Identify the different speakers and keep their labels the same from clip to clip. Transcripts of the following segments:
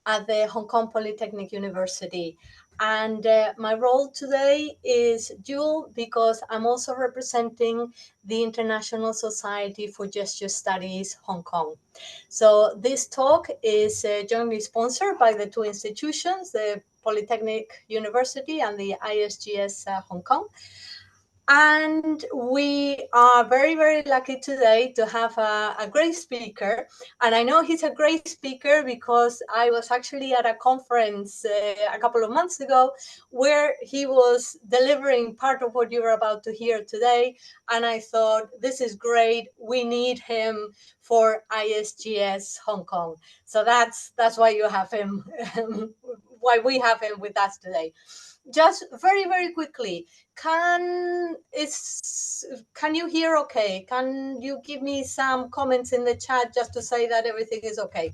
Speaker 1: at the Hong Kong Polytechnic University. And my role today is dual because I'm also representing the International Society for Gesture Studies, Hong Kong. So this talk is jointly sponsored by the two institutions, the Polytechnic University and the ISGS Hong Kong. And we are very, very lucky today to have a great speaker. And I know he's a great speaker because I was actually at a conference a couple of months ago where he was delivering part of what you're about to hear today. And I thought, this is great. We need him for ISGS Hong Kong. So that's why you have him, why we have him with us today. Just very, very quickly, can you hear okay? Can you give me some comments in the chat just to say that everything is okay?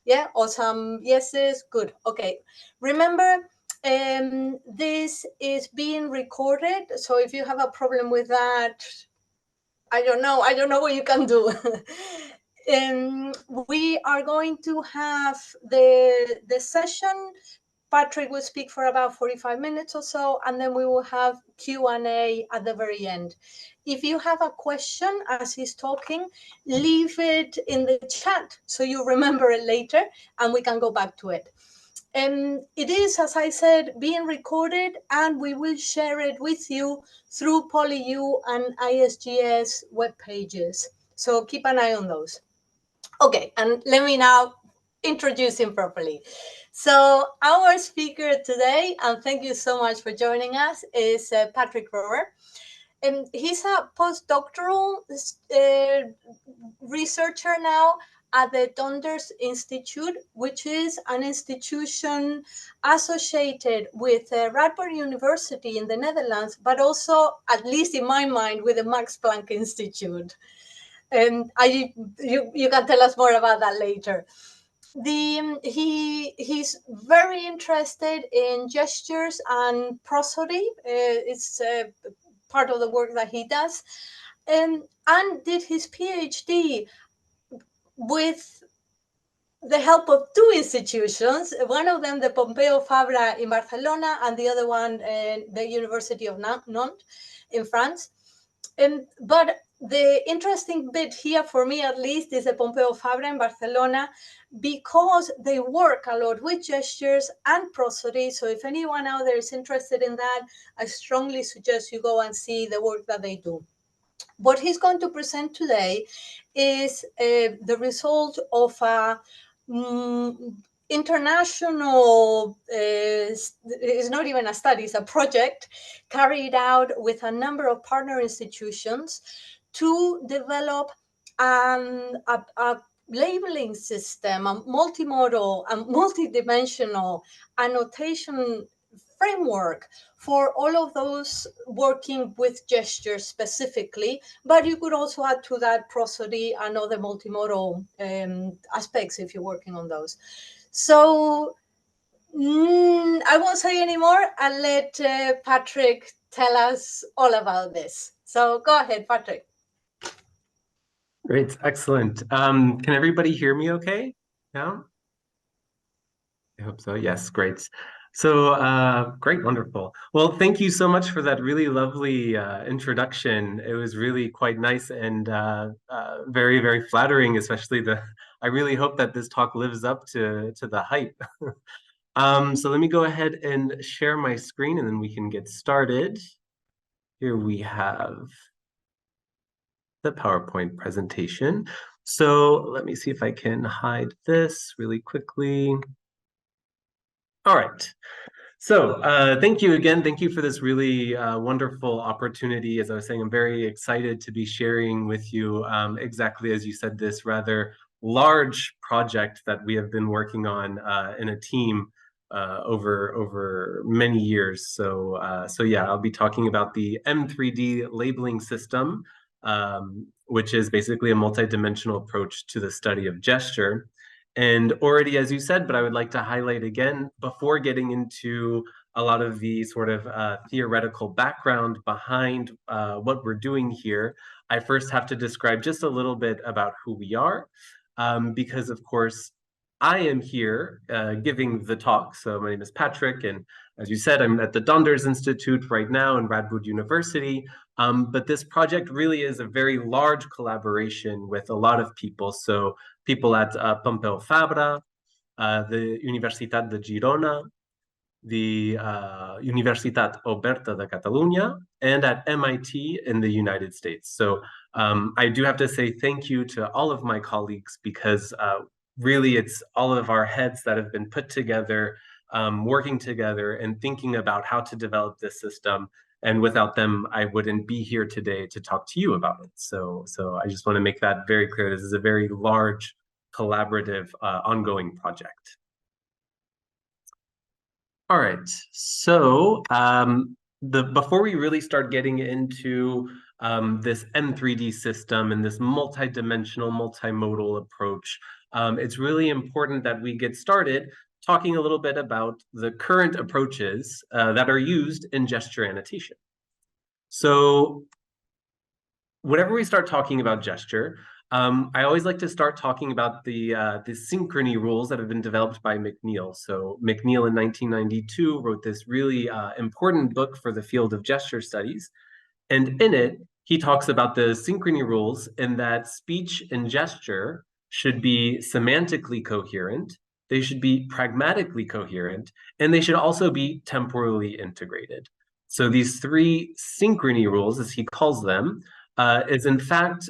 Speaker 1: Yeah, or some yeses? Good, okay. Remember, this is being recorded, so if you have a problem with that, I don't know what you can do. We are going to have the session. Patrick will speak for about 45 minutes or so, and then we will have Q&A at the very end. If you have a question as he's talking, leave it in the chat so you remember it later and we can go back to it. It is, as I said, being recorded, and we will share it with you through PolyU and ISGS web pages. So keep an eye on those. Okay, and let me now introduce him properly. So our speaker today, and thank you so much for joining us, is Patrick Rohrer. And he's a postdoctoral researcher now at the Donders Institute, which is an institution associated with Radboud University in the Netherlands, but also, at least in my mind, with the Max Planck Institute. And you can tell us more about that later. He's very interested in gestures and prosody. It's part of the work that he does, and did his PhD with the help of two institutions, one of them the Pompeu Fabra in Barcelona and the other one the University of Nantes in France. But the interesting bit here, for me at least, is the Pompeu Fabra in Barcelona, because they work a lot with gestures and prosody. So if anyone out there is interested in that, I strongly suggest you go and see the work that they do. What he's going to present today is the result of a international, it's not even a study, it's a project carried out with a number of partner institutions to develop a labeling system, a multimodal and multidimensional annotation framework for all of those working with gestures specifically, but you could also add to that prosody and other multimodal aspects if you're working on those. So I won't say any more. I'll let Patrick tell us all about this. So go ahead, Patrick.
Speaker 2: Great, excellent. Can everybody hear me okay now? I hope so. Yes, great. So great, wonderful. Well, thank you so much for that really lovely introduction. It was really quite nice and very, very flattering, especially I really hope that this talk lives up to the hype. So let me go ahead and share my screen and then we can get started. Here we have the PowerPoint presentation. So let me see if I can hide this really quickly. All right. So thank you again. Thank you for this really wonderful opportunity. As I was saying, I'm very excited to be sharing with you exactly as you said, this rather large project that we have been working on in a team over many years. So yeah, I'll be talking about the M3D labeling system, which is basically a multidimensional approach to the study of gesture. And already, as you said, but I would like to highlight again, before getting into a lot of the sort of theoretical background behind what we're doing here, I first have to describe just a little bit about who we are, because of course, I am here giving the talk. So my name is Patrick, and as you said, I'm at the Donders Institute right now in Radboud University. But this project really is a very large collaboration with a lot of people. So people at Pompeu Fabra, the Universitat de Girona, the Universitat Oberta de Catalunya, and at MIT in the United States. So I do have to say thank you to all of my colleagues, because really it's all of our heads that have been put together, working together and thinking about how to develop this system. And without them, I wouldn't be here today to talk to you about it. So I just want to make that very clear. This is a very large, collaborative, ongoing project. All right, so before we really start getting into this M3D system and this multidimensional, multimodal approach, it's really important that we get started talking a little bit about the current approaches that are used in gesture annotation. So whenever we start talking about gesture, I always like to start talking about the synchrony rules that have been developed by McNeil. So McNeil in 1992 wrote this really important book for the field of gesture studies. And in it, he talks about the synchrony rules, in that speech and gesture should be semantically coherent, they should be pragmatically coherent, and they should also be temporally integrated. So these three synchrony rules, as he calls them, is in fact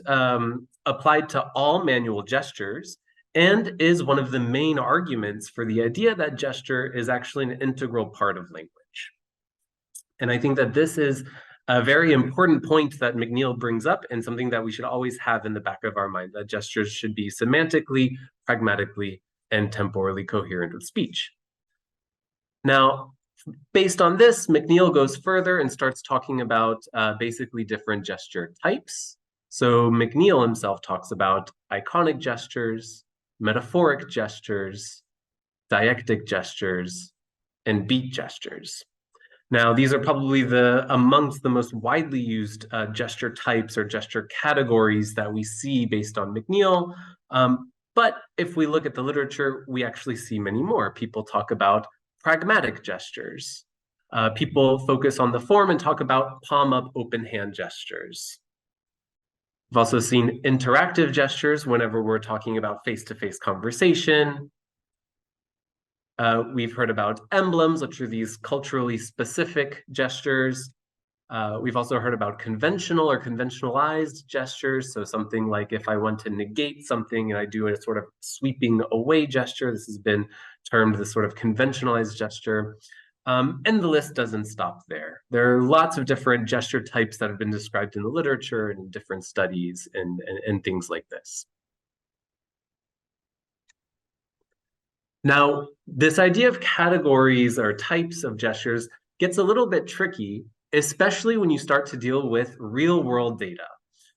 Speaker 2: applied to all manual gestures, and is one of the main arguments for the idea that gesture is actually an integral part of language. And I think that this is a very important point that McNeil brings up, and something that we should always have in the back of our mind, that gestures should be semantically, pragmatically, and temporally coherent with speech. Now, based on this, McNeil goes further and starts talking about basically different gesture types. So McNeil himself talks about iconic gestures, metaphoric gestures, deictic gestures, and beat gestures. Now, these are probably amongst the most widely used gesture types or gesture categories that we see based on McNeil. But if we look at the literature, we actually see many more. People talk about pragmatic gestures. People focus on the form and talk about palm up, open hand gestures. We've also seen interactive gestures whenever we're talking about face-to-face conversation. We've heard about emblems, which are these culturally specific gestures. We've also heard about conventional or conventionalized gestures. So something like if I want to negate something and I do a sort of sweeping away gesture, this has been termed the sort of conventionalized gesture. And the list doesn't stop there. There are lots of different gesture types that have been described in the literature and in different studies and things like this. Now, this idea of categories or types of gestures gets a little bit tricky, especially when you start to deal with real-world data.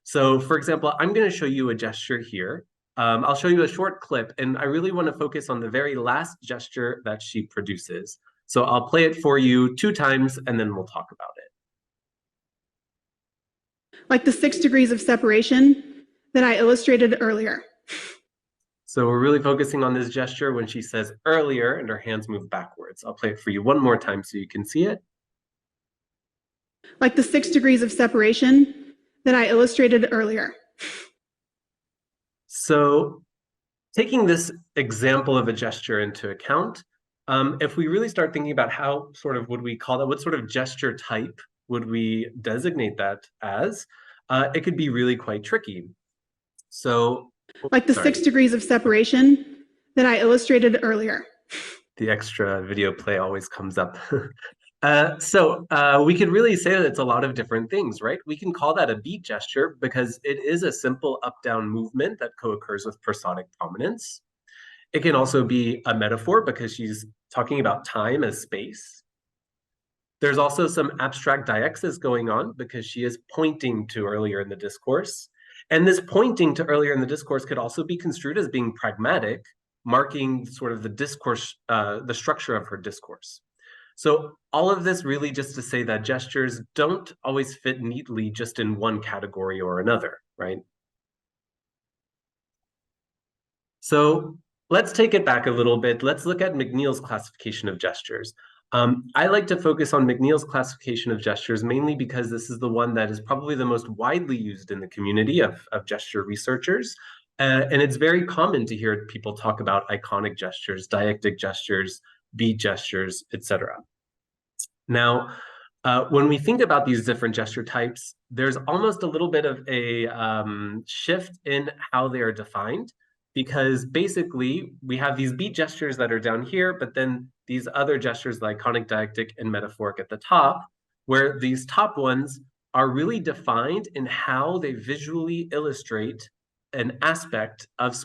Speaker 2: So, for example, I'm going to show you a gesture here. I'll show you a short clip, and I really want to focus on the very last gesture that she produces. So I'll play it for you 2 times, and then we'll talk about it.
Speaker 3: Like the 6 degrees of separation that I illustrated earlier.
Speaker 2: So we're really focusing on this gesture when she says earlier and her hands move backwards. I'll play it for you 1 more time so you can see it.
Speaker 3: Like the 6 degrees of separation that I illustrated earlier.
Speaker 2: So taking this example of a gesture into account, if we really start thinking about how would we call that, what sort of gesture type would we designate that as, it could be really quite tricky. So
Speaker 3: like the 6 degrees of separation that I illustrated earlier.
Speaker 2: The extra video play always comes up. We could really say that it's a lot of different things, right? We can call that a beat gesture because it is a simple up-down movement that co-occurs with prosodic prominence. It can also be a metaphor because she's talking about time as space. There's also some abstract deixis going on because she is pointing to earlier in the discourse. And this pointing to earlier in the discourse could also be construed as being pragmatic, marking sort of the discourse, the structure of her discourse. So all of this really just to say that gestures don't always fit neatly just in one category or another, right? So let's take it back a little bit. Let's look at McNeil's classification of gestures. I like to focus on McNeil's classification of gestures mainly because this is the one that is probably the most widely used in the community of gesture researchers. And it's very common to hear people talk about iconic gestures, deictic gestures, beat gestures, etc. Now, when we think about these different gesture types, there's almost a little bit of a shift in how they are defined, because basically we have these beat gestures that are down here, but then these other gestures like iconic, deictic, and metaphoric at the top, where these top ones are really defined in how they visually illustrate an aspect of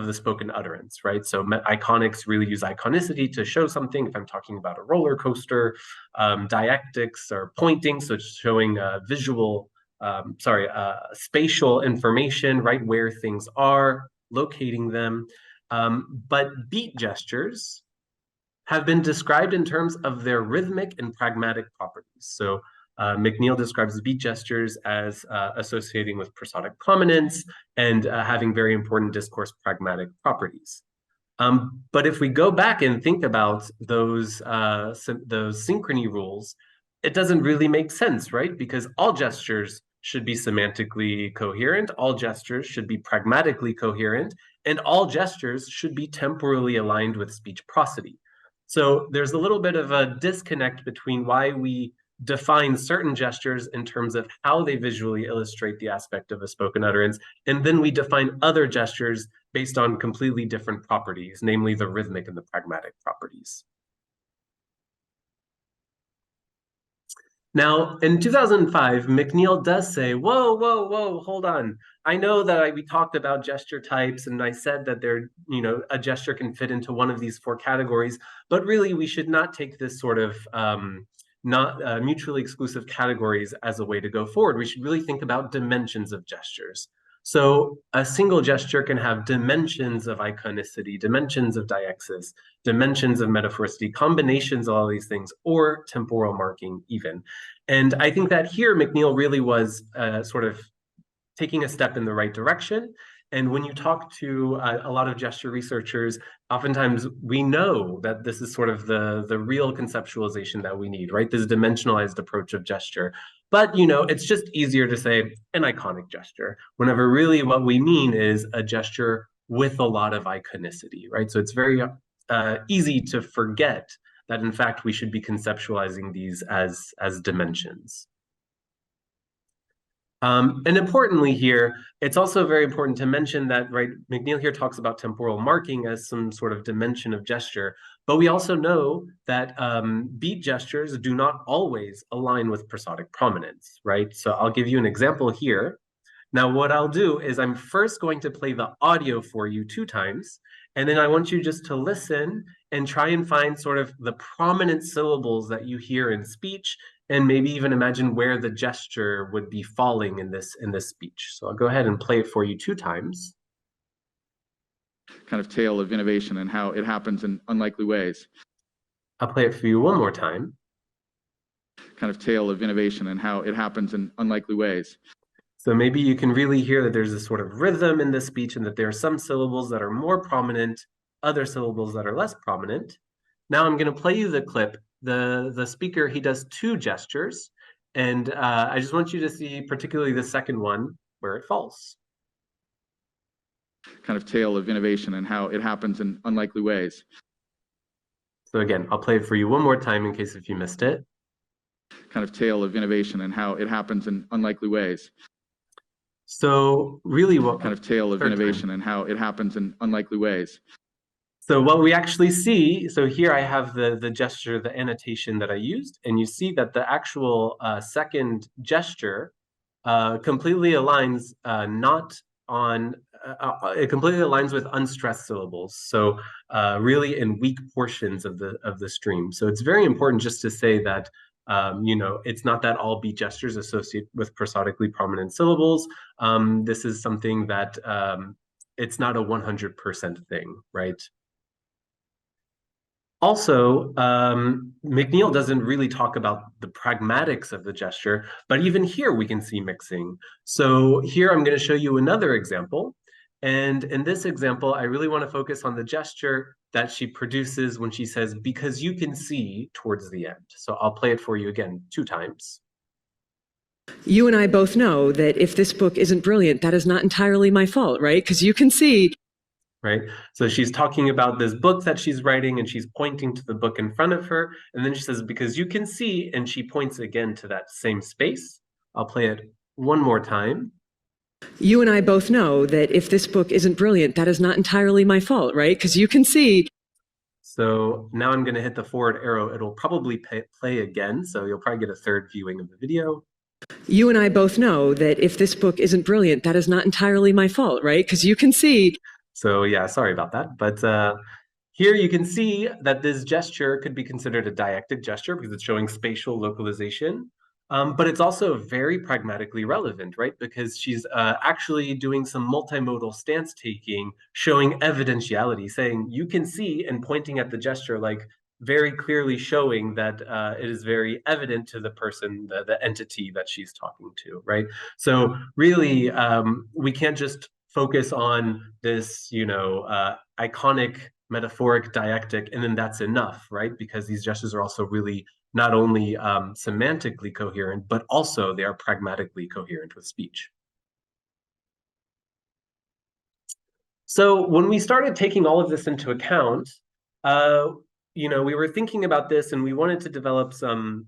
Speaker 2: the spoken utterance, right? So iconics really use iconicity to show something. If I'm talking about a roller coaster, deictics are pointing, so it's showing spatial information, right? Where things are, locating them. But beat gestures have been described in terms of their rhythmic and pragmatic properties. So McNeil describes beat gestures as associating with prosodic prominence and having very important discourse pragmatic properties. But if we go back and think about those synchrony rules, it doesn't really make sense, right? Because all gestures should be semantically coherent, all gestures should be pragmatically coherent, and all gestures should be temporally aligned with speech prosody. So there's a little bit of a disconnect between why we define certain gestures in terms of how they visually illustrate the aspect of a spoken utterance, and then we define other gestures based on completely different properties, namely the rhythmic and the pragmatic properties. Now, in 2005, McNeil does say, whoa, hold on. I know that we talked about gesture types and I said that a gesture can fit into one of these four categories, but really we should not take this sort of not mutually exclusive categories as a way to go forward. We should really think about dimensions of gestures. So a single gesture can have dimensions of iconicity, dimensions of deixis, dimensions of metaphoricity, combinations of all these things, or temporal marking even. And I think that here McNeil really was sort of taking a step in the right direction. And when you talk to a lot of gesture researchers, oftentimes we know that this is sort of the real conceptualization that we need, right? This dimensionalized approach of gesture. But, it's just easier to say an iconic gesture, whenever really what we mean is a gesture with a lot of iconicity, right? So it's very easy to forget that, in fact, we should be conceptualizing these as dimensions. And importantly here, it's also very important to mention that, right, McNeil here talks about temporal marking as some sort of dimension of gesture, but we also know that beat gestures do not always align with prosodic prominence, right? So I'll give you an example here. Now, what I'll do is I'm first going to play the audio for you 2 times, and then I want you just to listen and try and find sort of the prominent syllables that you hear in speech, and maybe even imagine where the gesture would be falling in this speech. So I'll go ahead and play it for you 2 times.
Speaker 4: Kind of tale of innovation and how it happens in unlikely ways.
Speaker 2: I'll play it for you 1 more time.
Speaker 4: Kind of tale of innovation and how it happens in unlikely ways.
Speaker 2: So maybe you can really hear that there's a sort of rhythm in this speech and that there are some syllables that are more prominent, other syllables that are less prominent. Now I'm going to play you the clip. The speaker, he does 2 gestures, and I just want you to see particularly the second one where it falls.
Speaker 4: Kind of tale of innovation and how it happens in unlikely ways.
Speaker 2: So again, I'll play it for you 1 more time in case if you missed it.
Speaker 4: Kind of tale of innovation and how it happens in unlikely ways.
Speaker 2: So really what
Speaker 4: kind of tale of innovation and how it happens in unlikely ways.
Speaker 2: So what we actually see, so here I have the gesture, the annotation that I used, and you see that the actual second gesture completely aligns it completely aligns with unstressed syllables. So really in weak portions of the stream. So it's very important just to say that it's not that all beat gestures associate with prosodically prominent syllables. This is something that it's not a 100% thing, right? Also, McNeil doesn't really talk about the pragmatics of the gesture, but even here we can see mixing. So here I'm going to show you another example. And in this example, I really want to focus on the gesture that she produces when she says, because you can see, towards the end. So I'll play it for you again 2 times.
Speaker 5: You and I both know that if this book isn't brilliant, that is not entirely my fault, right? Because you can see.
Speaker 2: Right? So she's talking about this book that she's writing, and she's pointing to the book in front of her. And then she says, because you can see, and she points again to that same space. I'll play it one more time.
Speaker 5: You and I both know that if this book isn't brilliant, that is not entirely my fault, right? Because you can see.
Speaker 2: So now I'm going to hit the forward arrow. It'll probably play again. So you'll probably get a 3rd viewing of the video.
Speaker 5: You and I both know that if this book isn't brilliant, that is not entirely my fault, right? Because you can see.
Speaker 2: So yeah, sorry about that. But here you can see that this gesture could be considered a diactic gesture because it's showing spatial localization. But it's also very pragmatically relevant, right? Because she's actually doing some multimodal stance taking, showing evidentiality, saying you can see, and pointing at the gesture, like very clearly showing that it is very evident to the person, the entity that she's talking to, right? So really, we can't just focus on this, iconic metaphoric diactic, and then that's enough, right? Because these gestures are also really not only semantically coherent, but also they are pragmatically coherent with speech. So when we started taking all of this into account, we were thinking about this, and we wanted to develop a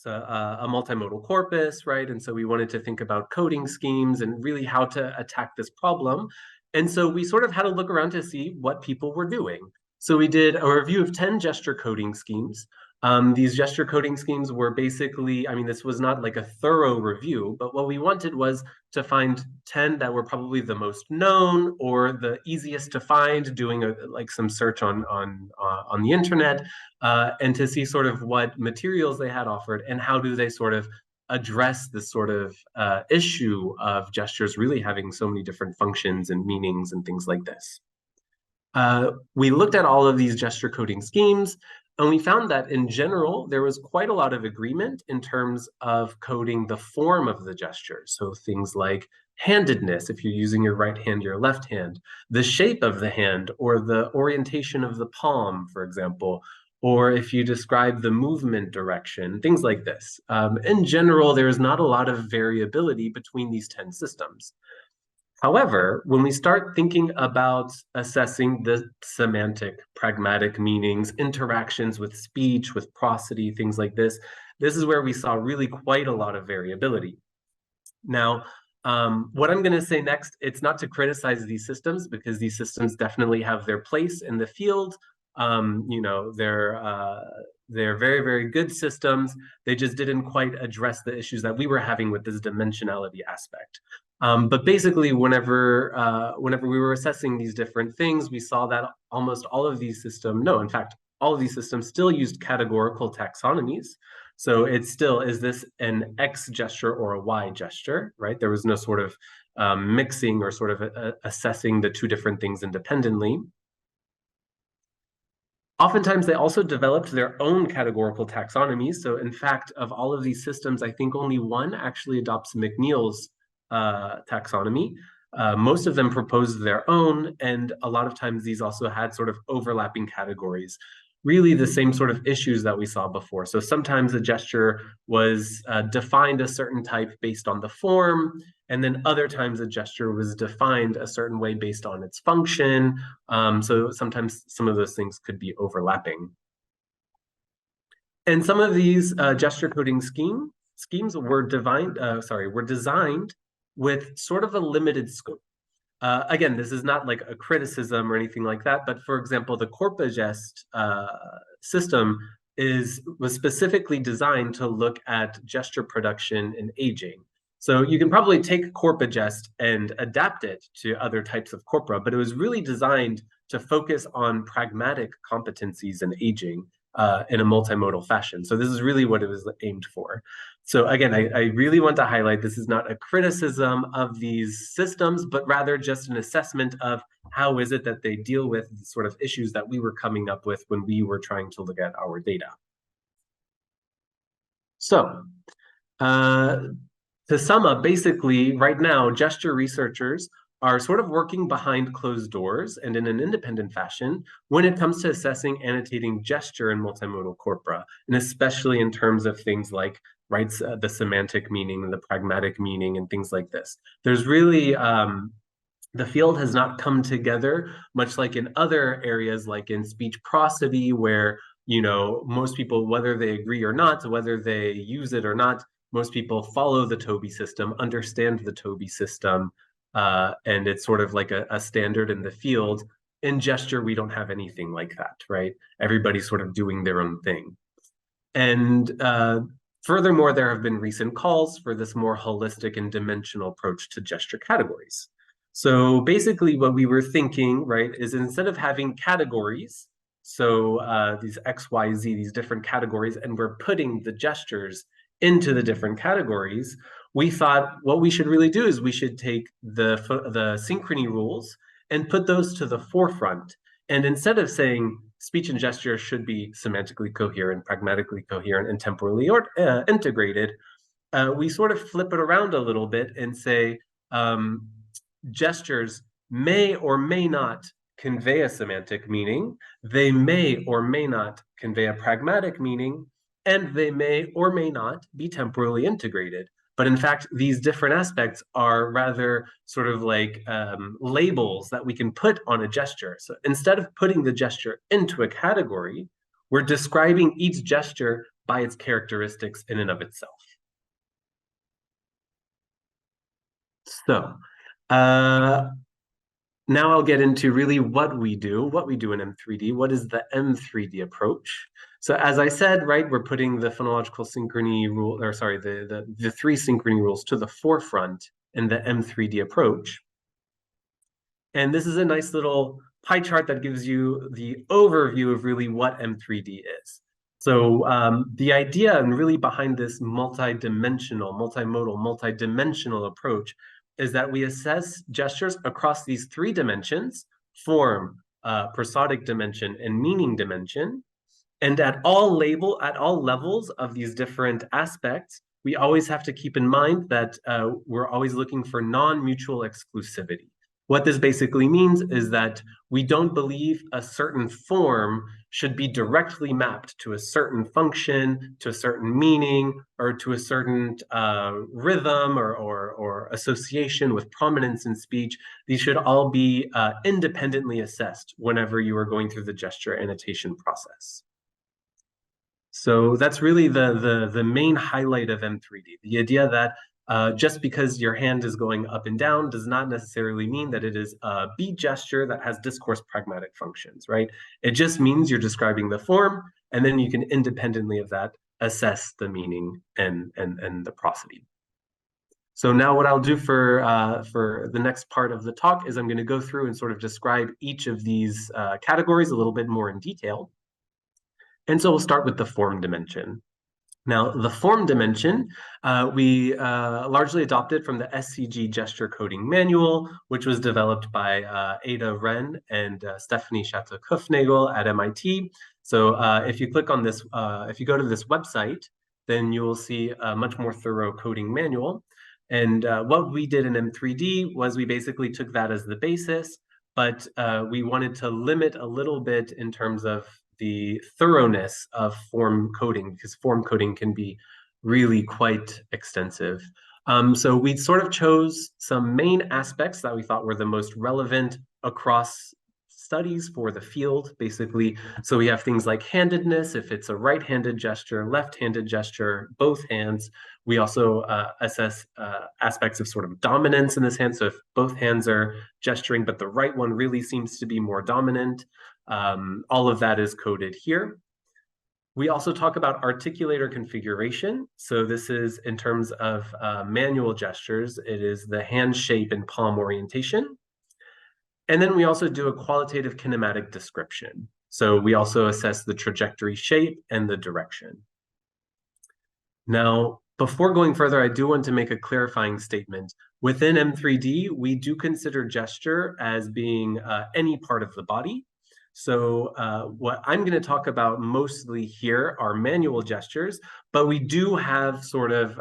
Speaker 2: multimodal corpus, right? And so we wanted to think about coding schemes and really how to attack this problem. And so we sort of had to look around to see what people were doing. So we did a review of 10 gesture coding schemes. These gesture coding schemes were basically, this was not like a thorough review, but what we wanted was to find 10 that were probably the most known or the easiest to find, doing some search on the internet, and to see sort of what materials they had offered and how do they sort of address this sort of issue of gestures really having so many different functions and meanings and things like this. We looked at all of these gesture coding schemes, and we found that in general, there was quite a lot of agreement in terms of coding the form of the gesture. So things like handedness, if you're using your right hand, your left hand, the shape of the hand, or the orientation of the palm, for example, or if you describe the movement direction, things like this. In general, there is not a lot of variability between these 10 systems. However, when we start thinking about assessing the semantic, pragmatic meanings, interactions with speech, with prosody, things like this is where we saw really quite a lot of variability. Now, what I'm going to say next, it's not to criticize these systems, because these systems definitely have their place in the field. They're very, very good systems. They just didn't quite address the issues that we were having with this dimensionality aspect. But basically, whenever we were assessing these different things, we saw that almost all of these systems, in fact, all of these systems still used categorical taxonomies. So it's still, is this an X gesture or a Y gesture, right? There was no sort of mixing or sort of assessing the 2 different things independently. Oftentimes, they also developed their own categorical taxonomies. So in fact, of all of these systems, I think only one actually adopts McNeil's taxonomy. Most of them proposed their own, and a lot of times these also had sort of overlapping categories, really the same sort of issues that we saw before. So sometimes a gesture was defined a certain type based on the form, and then other times a gesture was defined a certain way based on its function. So sometimes some of those things could be overlapping. And some of these gesture coding schemes were designed with sort of a limited scope. Again, this is not like a criticism or anything like that, but for example, the CorpaGest system was specifically designed to look at gesture production and aging. So you can probably take CorpaGest and adapt it to other types of corpora, but it was really designed to focus on pragmatic competencies and aging in a multimodal fashion. So this is really what it was aimed for. So again, I really want to highlight this is not a criticism of these systems, but rather just an assessment of how is it that they deal with the sort of issues that we were coming up with when we were trying to look at our data. So to sum up, basically, right now, gesture researchers are sort of working behind closed doors and in an independent fashion when it comes to assessing annotating gesture in multimodal corpora, and especially in terms of things like the semantic meaning, the pragmatic meaning, and things like this. There's really, the field has not come together, much like in other areas, like in speech prosody, where, you know, most people, whether they agree or not, whether they use it or not, most people follow the Toby system, understand the Toby system, and it's sort of like a standard in the field. In gesture, we don't have anything like that, right? Everybody's sort of doing their own thing. And furthermore, there have been recent calls for this more holistic and dimensional approach to gesture categories. So basically what we were thinking, right, is instead of having categories, so these X, Y, Z, these different categories, and we're putting the gestures into the different categories, we thought what we should really do is we should take the synchrony rules and put those to the forefront. And instead of saying speech and gesture should be semantically coherent, pragmatically coherent, and temporally integrated, we sort of flip it around a little bit and say gestures may or may not convey a semantic meaning, they may or may not convey a pragmatic meaning, and they may or may not be temporally integrated. But in fact, these different aspects are rather sort of like labels that we can put on a gesture. So instead of putting the gesture into a category, we're describing each gesture by its characteristics in and of itself. So now I'll get into really what we do in M3D. What is the M3D approach? So as I said, right, we're putting the phonological synchrony rule, or sorry, the three synchrony rules to the forefront in the M3D approach. And this is a nice little pie chart that gives you the overview of really what M3D is. So the idea and really behind this multidimensional, multimodal, multidimensional approach is that we assess gestures across these three dimensions: form, prosodic dimension, and meaning dimension. And at all levels of these different aspects, we always have to keep in mind that we're always looking for non-mutual exclusivity. What this basically means is that we don't believe a certain form should be directly mapped to a certain function, to a certain meaning, or to a certain rhythm or association with prominence in speech. These should all be independently assessed whenever you are going through the gesture annotation process. So that's really the main highlight of M3D, the idea that just because your hand is going up and down does not necessarily mean that it is a beat gesture that has discourse pragmatic functions, right? It just means you're describing the form, and then you can independently of that assess the meaning and the prosody. So now what I'll do for the next part of the talk is I'm going to go through and sort of describe each of these categories a little bit more in detail. And so we'll start with the form dimension. Now, the form dimension, we largely adopted from the SCG gesture coding manual, which was developed by Ada Wren and Stephanie Chateau-Kufnagel at MIT. So if you click on this, if you go to this website, then you will see a much more thorough coding manual. And what we did in M3D was we basically took that as the basis, but we wanted to limit a little bit in terms of the thoroughness of form coding, because form coding can be really quite extensive. So we sort of chose some main aspects that we thought were the most relevant across studies for the field, basically. So we have things like handedness, if it's a right-handed gesture, left-handed gesture, both hands. We also assess aspects of sort of dominance in this hand. So if both hands are gesturing, but the right one really seems to be more dominant, all of that is coded here. We also talk about articulator configuration. So this is in terms of manual gestures. It is the hand shape and palm orientation. And then we also do a qualitative kinematic description. So we also assess the trajectory shape and the direction. Now, before going further, I do want to make a clarifying statement. Within M3D, we do consider gesture as being any part of the body. So what I'm going to talk about mostly here are manual gestures, but we do have sort of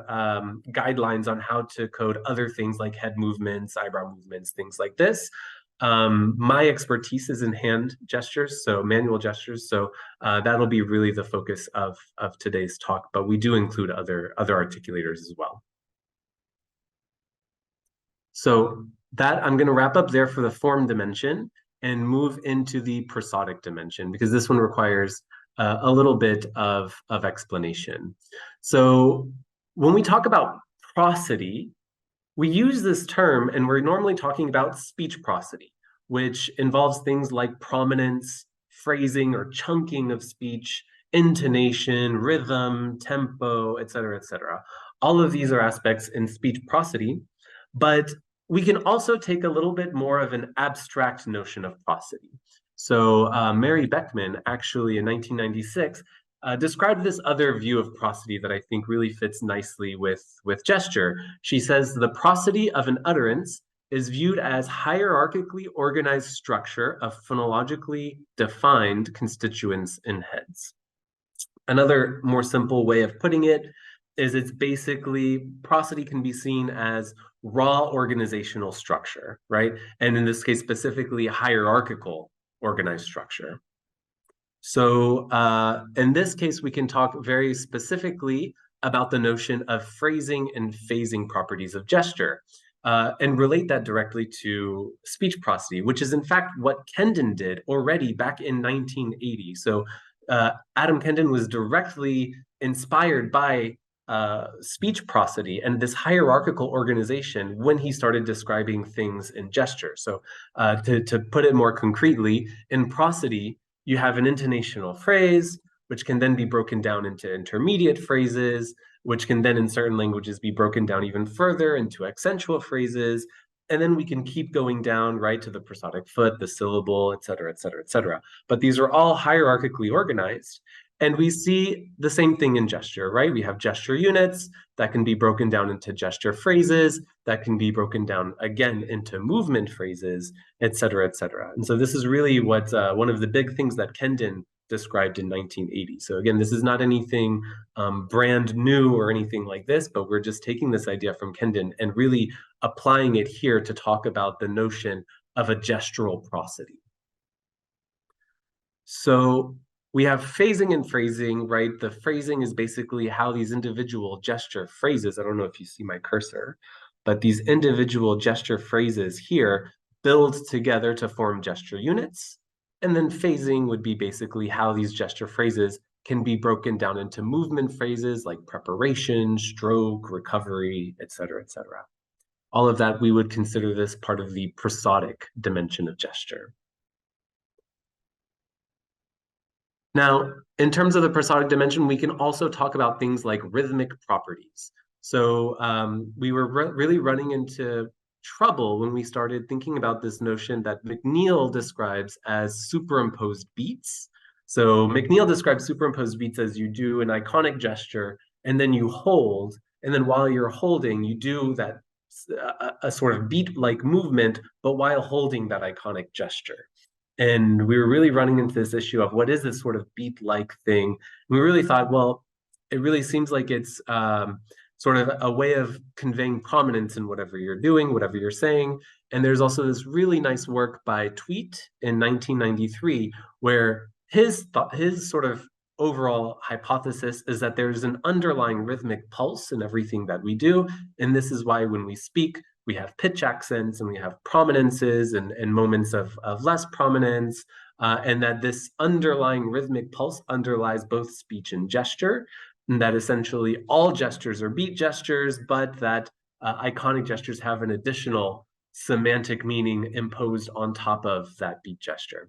Speaker 2: guidelines on how to code other things like head movements, eyebrow movements, things like this. My expertise is in hand gestures, so manual gestures. So that'll be really the focus of today's talk, but we do include other articulators as well. So that I'm going to wrap up there for the form dimension and move into the prosodic dimension, because this one requires a little bit of explanation. So when we talk about prosody, we use this term and we're normally talking about speech prosody, which involves things like prominence, phrasing or chunking of speech, intonation, rhythm, tempo, et cetera, et cetera. All of these are aspects in speech prosody, but we can also take a little bit more of an abstract notion of prosody. So Mary Beckman, actually in 1996, described this other view of prosody that I think really fits nicely with gesture. She says, the prosody of an utterance is viewed as hierarchically organized structure of phonologically defined constituents in heads. Another more simple way of putting it is it's basically, prosody can be seen as raw organizational structure, right? And in this case, specifically hierarchical organized structure. So in this case, we can talk very specifically about the notion of phrasing and phasing properties of gesture and relate that directly to speech prosody, which is in fact what Kendon did already back in 1980. So Adam Kendon was directly inspired by speech prosody and this hierarchical organization when he started describing things in gesture. So to put it more concretely, in prosody, you have an intonational phrase, which can then be broken down into intermediate phrases, which can then in certain languages be broken down even further into accentual phrases. And then we can keep going down right to the prosodic foot, the syllable, et cetera, et cetera, et cetera. But these are all hierarchically organized. And we see the same thing in gesture, right? We have gesture units that can be broken down into gesture phrases, that can be broken down again into movement phrases, et cetera, et cetera. And so this is really what one of the big things that Kendon described in 1980. So again, this is not anything brand new or anything like this, but we're just taking this idea from Kendon and really applying it here to talk about the notion of a gestural prosody. So we have phasing and phrasing, right? The phrasing is basically how these individual gesture phrases, I don't know if you see my cursor, but these individual gesture phrases here build together to form gesture units. And then phasing would be basically how these gesture phrases can be broken down into movement phrases like preparation, stroke, recovery, et cetera, et cetera. All of that, we would consider this part of the prosodic dimension of gesture. Now, in terms of the prosodic dimension, we can also talk about things like rhythmic properties. So we were really running into trouble when we started thinking about this notion that McNeill describes as superimposed beats. So McNeill describes superimposed beats as you do an iconic gesture and then you hold, and then while you're holding, you do that a sort of beat-like movement, but while holding that iconic gesture. And we were really running into this issue of what is this sort of beat-like thing? We really thought, well, it really seems like it's sort of a way of conveying prominence in whatever you're doing, whatever you're saying. And there's also this really nice work by Tweet in 1993, where his sort of overall hypothesis is that there's an underlying rhythmic pulse in everything that we do. And this is why when we speak, we have pitch accents and we have prominences and moments of less prominence, and that this underlying rhythmic pulse underlies both speech and gesture, and that essentially all gestures are beat gestures, but that iconic gestures have an additional semantic meaning imposed on top of that beat gesture.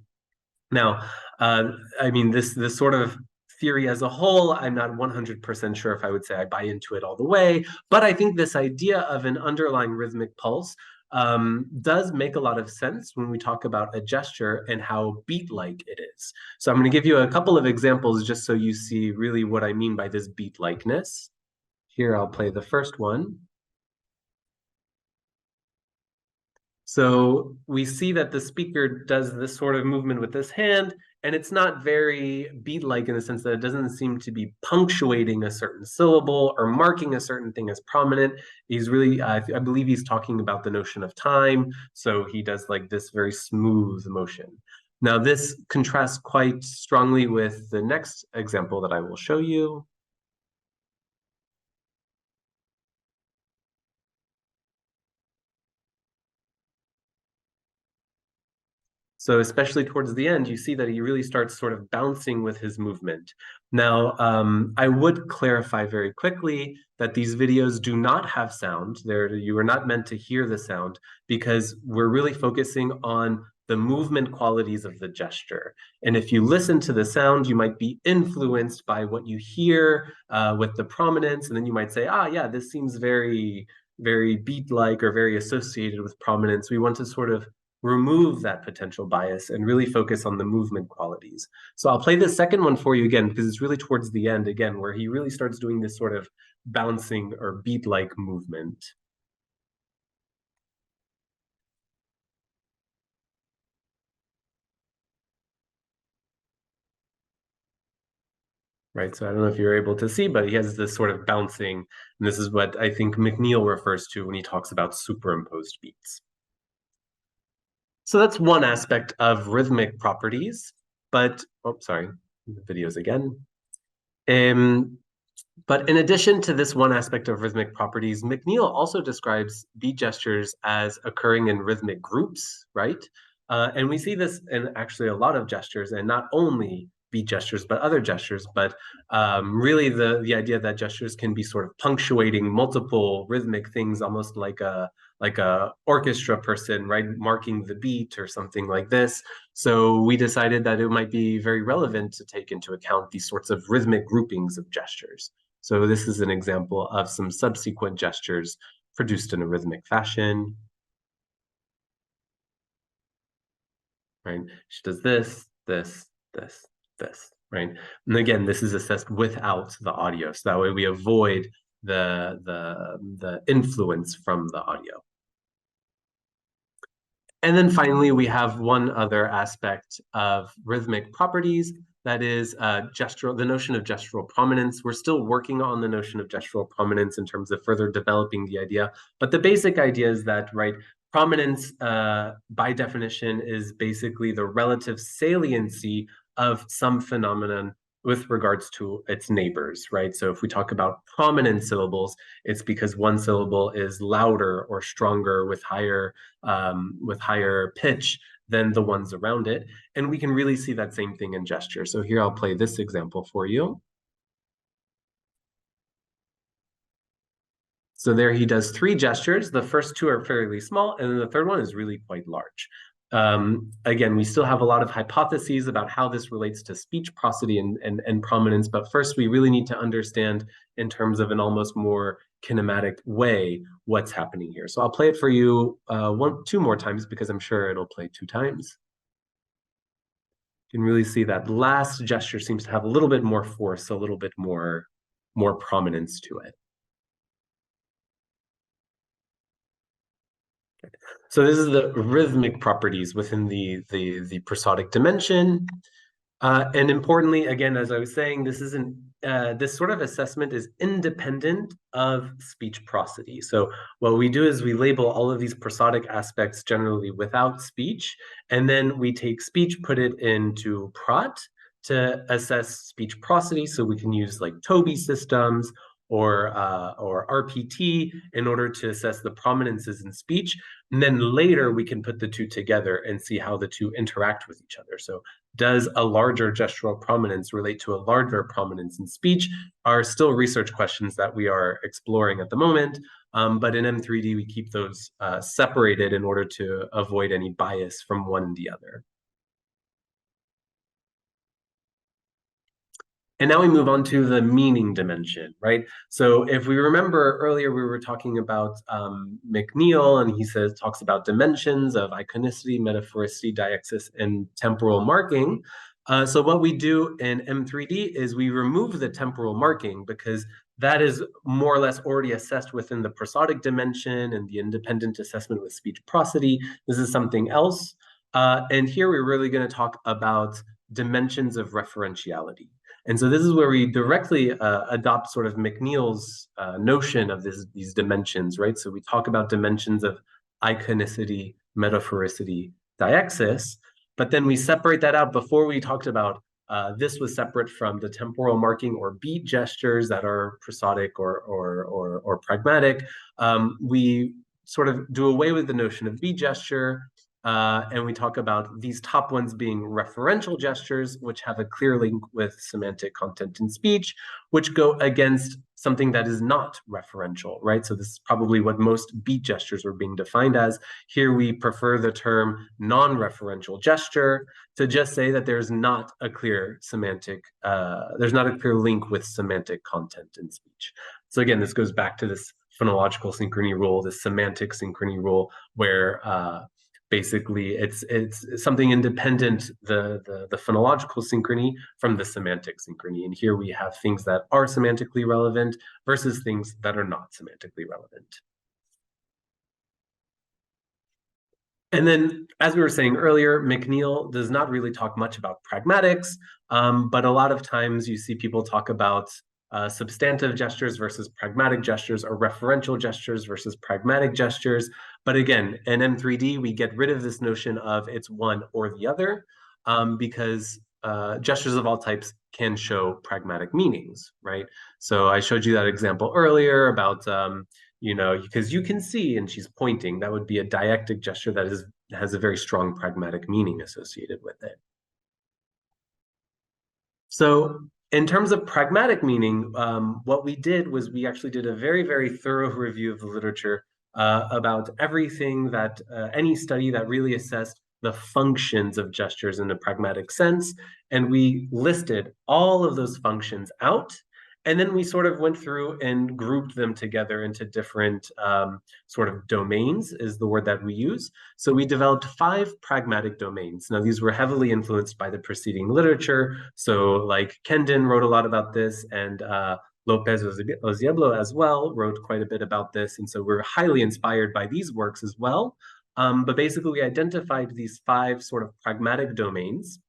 Speaker 2: Now, I mean, this sort of theory as a whole, I'm not 100% sure if I would say I buy into it all the way, but I think this idea of an underlying rhythmic pulse does make a lot of sense when we talk about a gesture and how beat-like it is. So I'm going to give you a couple of examples just so you see really what I mean by this beat-likeness. Here, I'll play the first one. So we see that the speaker does this sort of movement with this hand, and it's not very beat-like in the sense that it doesn't seem to be punctuating a certain syllable or marking a certain thing as prominent. He's really, I believe he's talking about the notion of time. So he does like this very smooth motion. Now this contrasts quite strongly with the next example that I will show you. So especially towards the end, you see that he really starts sort of bouncing with his movement. Now, I would clarify very quickly that these videos do not have sound. You are not meant to hear the sound because we're really focusing on the movement qualities of the gesture. And if you listen to the sound, you might be influenced by what you hear with the prominence. And then you might say, ah, yeah, this seems very, very beat-like or very associated with prominence. We want to sort of remove that potential bias and really focus on the movement qualities. So I'll play the second one for you again, because it's really towards the end again, where he really starts doing this sort of bouncing or beat-like movement. Right, so I don't know if you're able to see, but he has this sort of bouncing, and this is what I think McNeil refers to when he talks about superimposed beats. So that's one aspect of rhythmic properties, but, oh, sorry, the videos again. But in addition to this one aspect of rhythmic properties, McNeil also describes beat gestures as occurring in rhythmic groups, right? And we see this in actually a lot of gestures, and not only beat gestures, but other gestures, but really the idea that gestures can be sort of punctuating multiple rhythmic things, almost like a orchestra person, right, marking the beat or something like this. So we decided that it might be very relevant to take into account these sorts of rhythmic groupings of gestures. So this is an example of some subsequent gestures produced in a rhythmic fashion. Right? She does this, this, this, this, right? And again, this is assessed without the audio. So that way we avoid the influence from the audio. And then finally, we have one other aspect of rhythmic properties, that is gestural, the notion of gestural prominence. We're still working on the notion of gestural prominence in terms of further developing the idea, but the basic idea is that, right, prominence by definition is basically the relative saliency of some phenomenon with regards to its neighbors, right? So if we talk about prominent syllables, it's because one syllable is louder or stronger with higher pitch than the ones around it. And we can really see that same thing in gesture. So here I'll play this example for you. So there he does 3 gestures. The first 2 are fairly small, and then the third one is really quite large. Again, we still have a lot of hypotheses about how this relates to speech prosody and prominence, but first we really need to understand in terms of an almost more kinematic way what's happening here. So I'll play it for you 2 more times because I'm sure it'll play 2 times. You can really see that last gesture seems to have a little bit more force, a little bit more prominence to it. So this is the rhythmic properties within the prosodic dimension. And importantly, again, as I was saying, this sort of assessment is independent of speech prosody. So what we do is we label all of these prosodic aspects generally without speech, and then we take speech, put it into prot to assess speech prosody. So we can use like Toby systems or RPT in order to assess the prominences in speech. And then later we can put the 2 together and see how the 2 interact with each other. So does a larger gestural prominence relate to a larger prominence in speech are still research questions that we are exploring at the moment. But in M3D, we keep those separated in order to avoid any bias from one and the other. And now we move on to the meaning dimension, right? So if we remember earlier, we were talking about McNeil, and he talks about dimensions of iconicity, metaphoricity, deixis, and temporal marking. So what we do in M3D is we remove the temporal marking because that is more or less already assessed within the prosodic dimension and the independent assessment with speech prosody. This is something else. And here we're really going to talk about dimensions of referentiality. And so this is where we directly adopt sort of McNeil's notion of these dimensions, right? So we talk about dimensions of iconicity, metaphoricity, deixis, but then we separate that out. Before we talked about this was separate from the temporal marking or beat gestures that are prosodic or pragmatic. We sort of do away with the notion of beat gesture, and we talk about these top ones being referential gestures, which have a clear link with semantic content in speech, which go against something that is not referential, right? So this is probably what most beat gestures are being defined as. Here we prefer the term non-referential gesture to just say that there's not a clear semantic, there's not a clear link with semantic content in speech. So again, this goes back to this phonological synchrony rule, this semantic synchrony rule, where basically it's something independent, the phonological synchrony from the semantic synchrony. And here we have things that are semantically relevant versus things that are not semantically relevant. And then, as we were saying earlier, McNeil does not really talk much about pragmatics, but a lot of times you see people talk about substantive gestures versus pragmatic gestures, or referential gestures versus pragmatic gestures. But again, in M3D, we get rid of this notion of it's one or the other, because gestures of all types can show pragmatic meanings, right? So I showed you that example earlier about, you know, because you can see, and she's pointing, that would be a diactic gesture that has a very strong pragmatic meaning associated with it. So in terms of pragmatic meaning, what we did was we actually did a very, very thorough review of the literature about everything that, any study that really assessed the functions of gestures in a pragmatic sense. And we listed all of those functions out. And then we sort of went through and grouped them together into different sort of domains, is the word that we use. So we developed 5 pragmatic domains. Now, these were heavily influenced by the preceding literature. So like Kendon wrote a lot about this, and Lopez Ozieblo as well wrote quite a bit about this. And so we're highly inspired by these works as well. But basically, we identified these 5 sort of pragmatic domains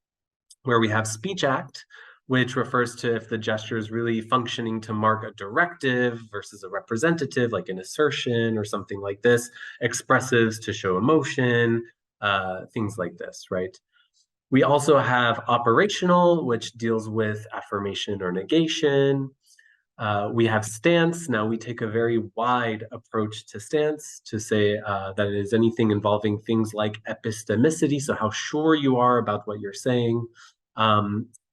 Speaker 2: where we have speech act, which refers to if the gesture is really functioning to mark a directive versus a representative, like an assertion or something like this. Expressives to show emotion, things like this, right? We also have operational, which deals with affirmation or negation. We have stance. Now we take a very wide approach to stance to say that it is anything involving things like epistemicity, so how sure you are about what you're saying,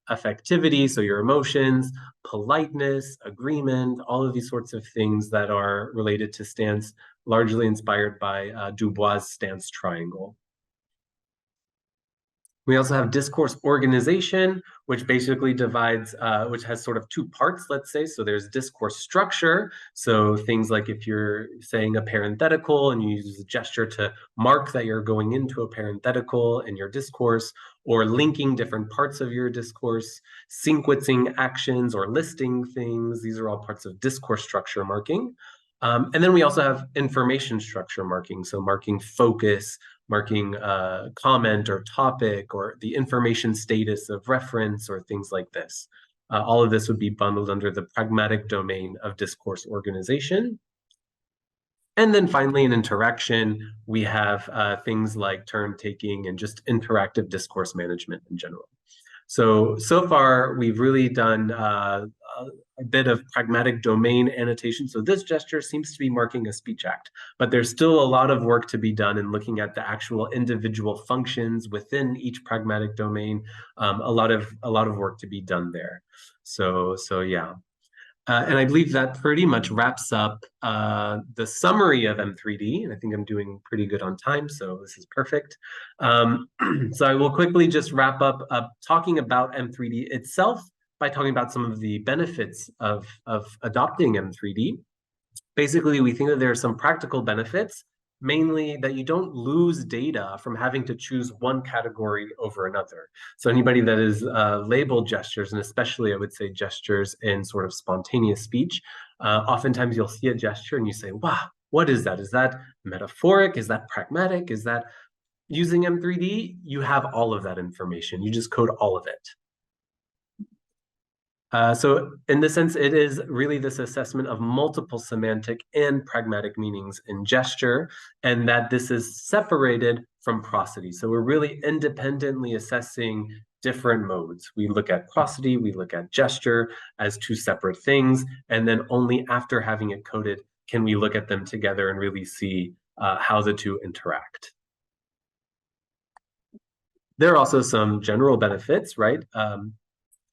Speaker 2: affectivity, so your emotions, politeness, agreement, all of these sorts of things that are related to stance, largely inspired by Dubois' stance triangle. We also have discourse organization, which basically divides, which has sort of 2 parts, let's say. So there's discourse structure. So things like if you're saying a parenthetical and you use a gesture to mark that you're going into a parenthetical in your discourse, or linking different parts of your discourse, sequencing actions or listing things. These are all parts of discourse structure marking. And then we also have information structure marking. So marking focus, marking comment or topic, or the information status of reference, or things like this. All of this would be bundled under the pragmatic domain of discourse organization. And then finally, in interaction, we have things like turn taking and just interactive discourse management in general. So far, we've really done a bit of pragmatic domain annotation. So this gesture seems to be marking a speech act, but there's still a lot of work to be done in looking at the actual individual functions within each pragmatic domain. A lot of work to be done there. So yeah. And I believe that pretty much wraps up the summary of M3D. And I think I'm doing pretty good on time, so this is perfect. So I will quickly just wrap up talking about M3D itself by talking about some of the benefits of adopting M3D. Basically, we think that there are some practical benefits mainly that you don't lose data from having to choose one category over another. So anybody that is labeled gestures, and especially I would say gestures in sort of spontaneous speech, oftentimes you'll see a gesture and you say, wow, what is that? Is that metaphoric? Is that pragmatic? Is that using M3D? You have all of that information. You just code all of it. So in this sense, it is really this assessment of multiple semantic and pragmatic meanings in gesture, and that this is separated from prosody. So we're really independently assessing different modes. We look at prosody, we look at gesture as two separate things, and then only after having it coded can we look at them together and really see how the two interact. There are also some general benefits, right?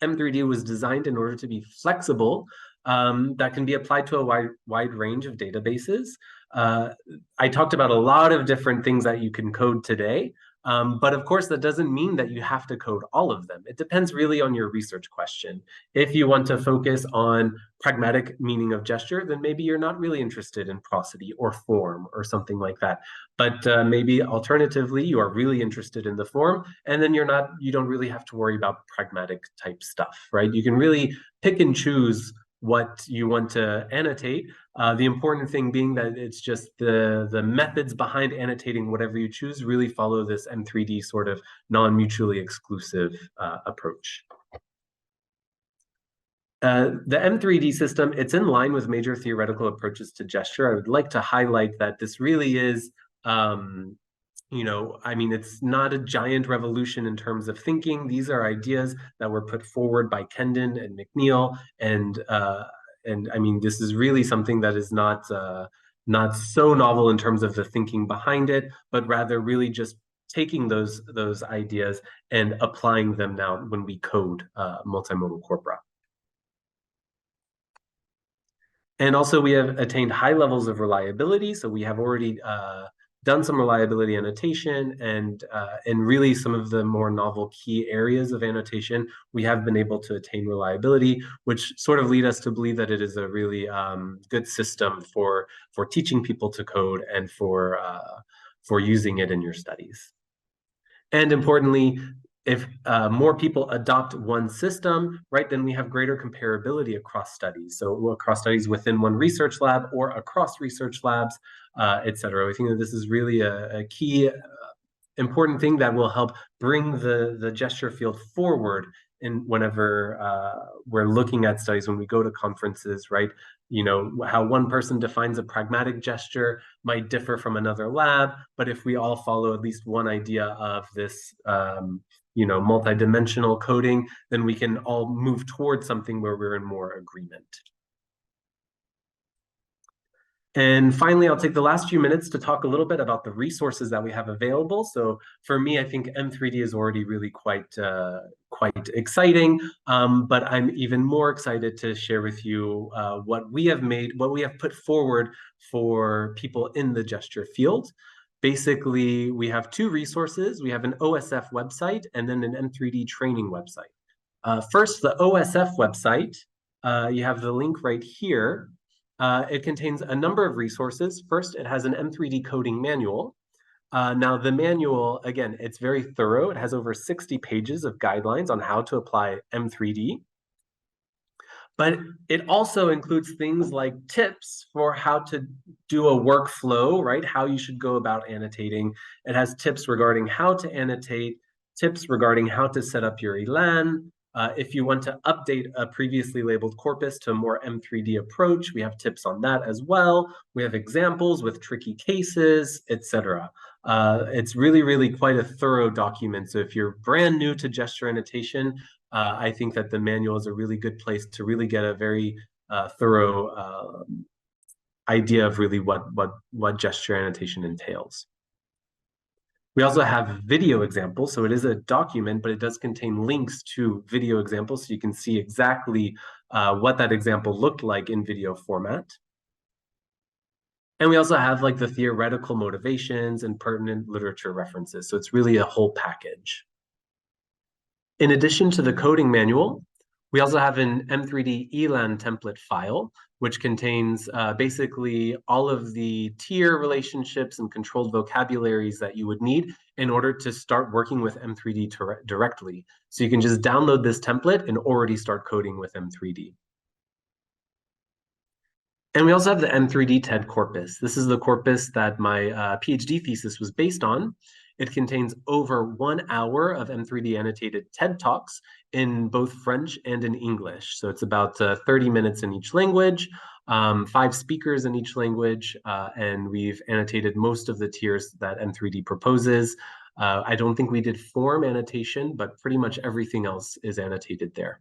Speaker 2: M3D was designed in order to be flexible, that can be applied to a wide range of databases. I talked about a lot of different things that you can code today, but of course that doesn't mean that you have to code all of them. It depends really on your research question. If you want to focus on pragmatic meaning of gesture, then maybe you're not really interested in prosody or form or something like that. But maybe alternatively, you are really interested in the form, and then you don't really have to worry about pragmatic type stuff, right? You can really pick and choose what you want to annotate. The important thing being that it's just the methods behind annotating whatever you choose really follow this M3D sort of non-mutually exclusive approach. The M3D system, it's in line with major theoretical approaches to gesture. I would like to highlight that this really is, it's not a giant revolution in terms of thinking. These are ideas that were put forward by Kendon and McNeil, and I mean, this is really something that is not so novel in terms of the thinking behind it, but rather really just taking those ideas and applying them now when we code multimodal corpora. And also we have attained high levels of reliability. So we have already done some reliability annotation, and really some of the more novel key areas of annotation, we have been able to attain reliability, which sort of lead us to believe that it is a really good system for teaching people to code and for using it in your studies. And importantly, if more people adopt one system, right, then we have greater comparability across studies. So across studies within one research lab or across research labs, et cetera. We think that this is really a key important thing that will help bring the gesture field forward whenever we're looking at studies, when we go to conferences, right? You know, how one person defines a pragmatic gesture might differ from another lab, but if we all follow at least one idea of this multidimensional coding, then we can all move towards something where we're in more agreement. And finally, I'll take the last few minutes to talk a little bit about the resources that we have available. So for me, I think M3D is already really quite exciting, but I'm even more excited to share with you what we have put forward for people in the gesture field. Basically, we have two resources. We have an OSF website and then an M3D training website. First, the OSF website, you have the link right here. It contains a number of resources. First, it has an M3D coding manual. Now, the manual, again, it's very thorough. It has over 60 pages of guidelines on how to apply M3D. But it also includes things like tips for how to do a workflow, right? How you should go about annotating. It has tips regarding how to annotate, tips regarding how to set up your ELAN. If you want to update a previously labeled corpus to a more M3D approach, we have tips on that as well. We have examples with tricky cases, etc. It's really, really quite a thorough document. So if you're brand new to gesture annotation, I think that the manual is a really good place to really get a very thorough idea of really what gesture annotation entails. We also have video examples. So it is a document, but it does contain links to video examples, so you can see exactly what that example looked like in video format. And we also have like the theoretical motivations and pertinent literature references. So it's really a whole package. In addition to the coding manual, We also have an M3D ELAN template file, which contains basically all of the tier relationships and controlled vocabularies that you would need in order to start working with M3D directly. So you can just download this template and already start coding with M3D. And we also have the M3D TED corpus. This is the corpus that my PhD thesis was based on. It contains over 1 hour of M3D annotated TED Talks in both French and in English. So it's about 30 minutes in each language, 5 speakers in each language, and we've annotated most of the tiers that M3D proposes. I don't think we did form annotation, but pretty much everything else is annotated there.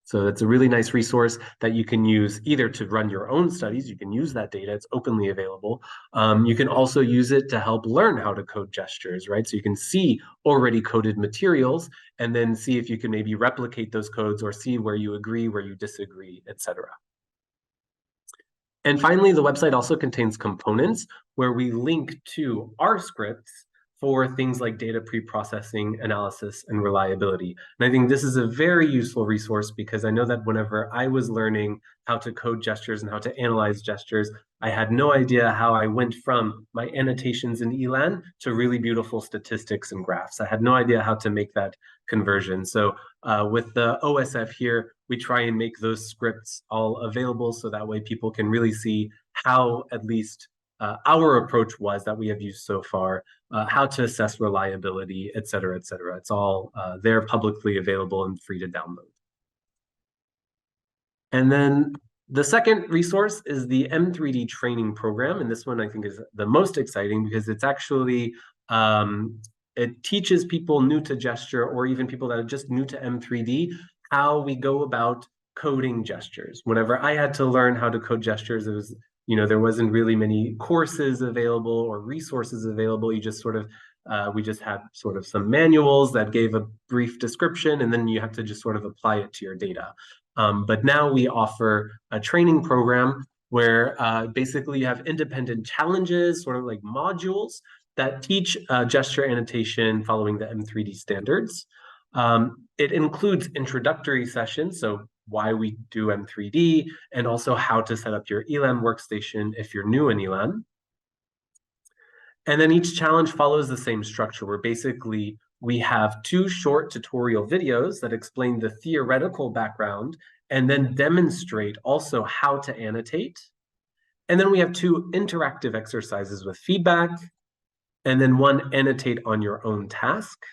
Speaker 2: So it's a really nice resource that you can use either to run your own studies. You can use that data, it's openly available. You can also use it to help learn how to code gestures, right? So you can see already coded materials and then see if you can maybe replicate those codes or see where you agree, where you disagree, etc. And finally, the website also contains components where we link to our scripts for things like data pre-processing, analysis, and reliability. And I think this is a very useful resource because I know that whenever I was learning how to code gestures and how to analyze gestures, I had no idea how I went from my annotations in ELAN to really beautiful statistics and graphs. I had no idea how to make that conversion. So with the OSF here, we try and make those scripts all available so that way people can really see how at least our approach was that we have used so far, how to assess reliability, et cetera, et cetera. It's all there publicly available and free to download. And then the second resource is the M3D training program. And this one I think is the most exciting because it's actually, it teaches people new to gesture or even people that are just new to M3D, how we go about coding gestures. Whenever I had to learn how to code gestures, it was, there wasn't really many courses available or resources available. You just sort of, we just had sort of some manuals that gave a brief description, and then you have to just sort of apply it to your data. But now we offer a training program where basically you have independent challenges, sort of like modules that teach gesture annotation following the M3D standards. It includes introductory sessions, so why we do M3D, and also how to set up your ELAN workstation if you're new in ELAN. And then each challenge follows the same structure, where basically we have 2 short tutorial videos that explain the theoretical background and then demonstrate also how to annotate. And then we have 2 interactive exercises with feedback, and then 1 annotate on your own task.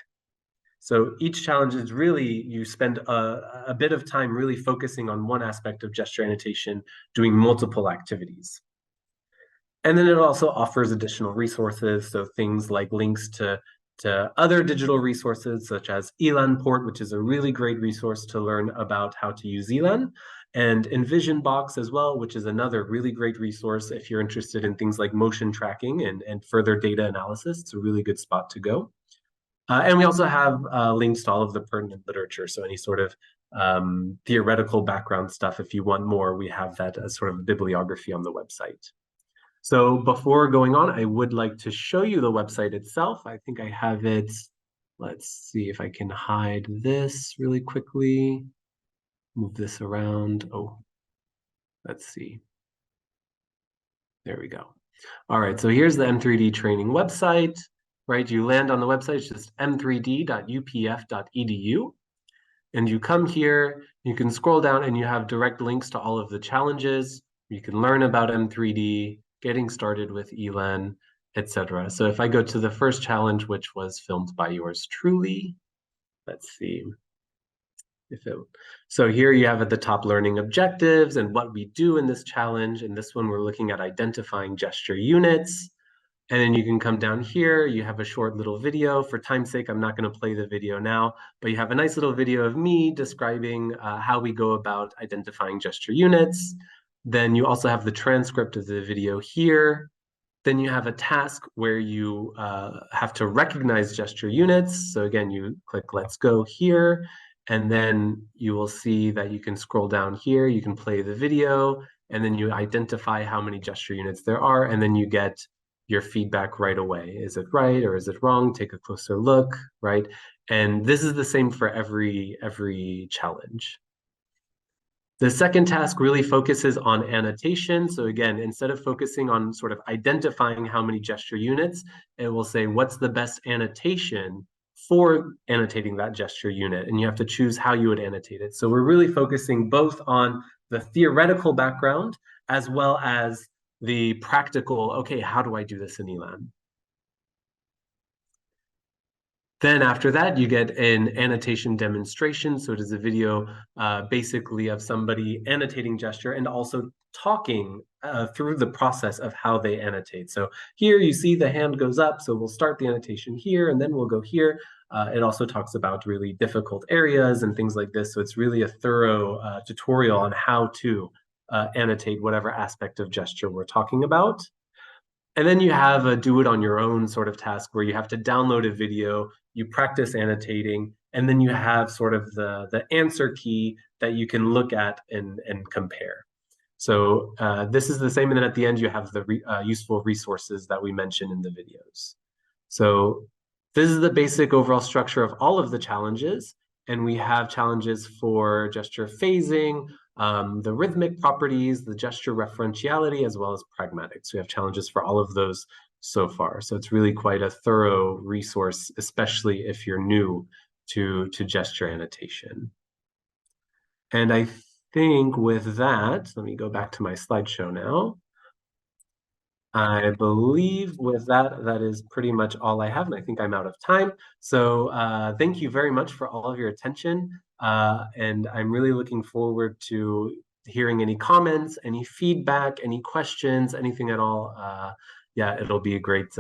Speaker 2: So each challenge is really, you spend a bit of time really focusing on one aspect of gesture annotation, doing multiple activities. And then it also offers additional resources, so things like links to other digital resources such as ELAN Port, which is a really great resource to learn about how to use ELAN, and Envision Box as well, which is another really great resource if you're interested in things like motion tracking and further data analysis. It's a really good spot to go. And we also have links to all of the pertinent literature. So any sort of theoretical background stuff, if you want more, we have that as sort of bibliography on the website. So before going on, I would like to show you the website itself. I think I have it. Let's see if I can hide this really quickly. Move this around. Oh, let's see. There we go. All right, so here's the M3D training website. Right, you land on the website, it's just m3d.upf.edu. And you come here, you can scroll down and you have direct links to all of the challenges. You can learn about M3D, getting started with ELAN, etc. So if I go to the first challenge, which was filmed by yours truly, let's see. So here you have at the top learning objectives and what we do in this challenge. And this one, we're looking at identifying gesture units. And then you can come down here, you have a short little video. For time's sake, I'm not going to play the video now, but you have a nice little video of me describing how we go about identifying gesture units. Then you also have the transcript of the video here. Then you have a task where you have to recognize gesture units. So again, you click Let's Go here, and then you will see that you can scroll down here, you can play the video, and then you identify how many gesture units there are, and then you get your feedback right away. Is it right or is it wrong? Take a closer look, right? And this is the same for every challenge. The second task really focuses on annotation. So again, instead of focusing on sort of identifying how many gesture units, it will say what's the best annotation for annotating that gesture unit, and you have to choose how you would annotate it. So we're really focusing both on the theoretical background as well as the practical, okay, how do I do this in ELAN? Then after that, you get an annotation demonstration. So it is a video basically of somebody annotating gesture and also talking through the process of how they annotate. So here you see the hand goes up. So we'll start the annotation here and then we'll go here. It also talks about really difficult areas and things like this. So it's really a thorough tutorial on how to annotate whatever aspect of gesture we're talking about. And then you have a do it on your own sort of task where you have to download a video, you practice annotating, and then you have sort of the answer key that you can look at and compare. So this is the same, and then at the end you have the useful resources that we mentioned in the videos. So this is the basic overall structure of all of the challenges, and we have challenges for gesture phasing, the rhythmic properties, the gesture referentiality, as well as pragmatic. So we have challenges for all of those so far. So it's really quite a thorough resource, especially if you're new to gesture annotation. And I think with that, let me go back to my slideshow now. I believe with that, that is pretty much all I have, and I think I'm out of time. So thank you very much for all of your attention, and I'm really looking forward to hearing any comments, any feedback, any questions, anything at all. Yeah, it'll be a great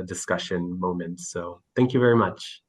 Speaker 2: discussion moment. So thank you very much.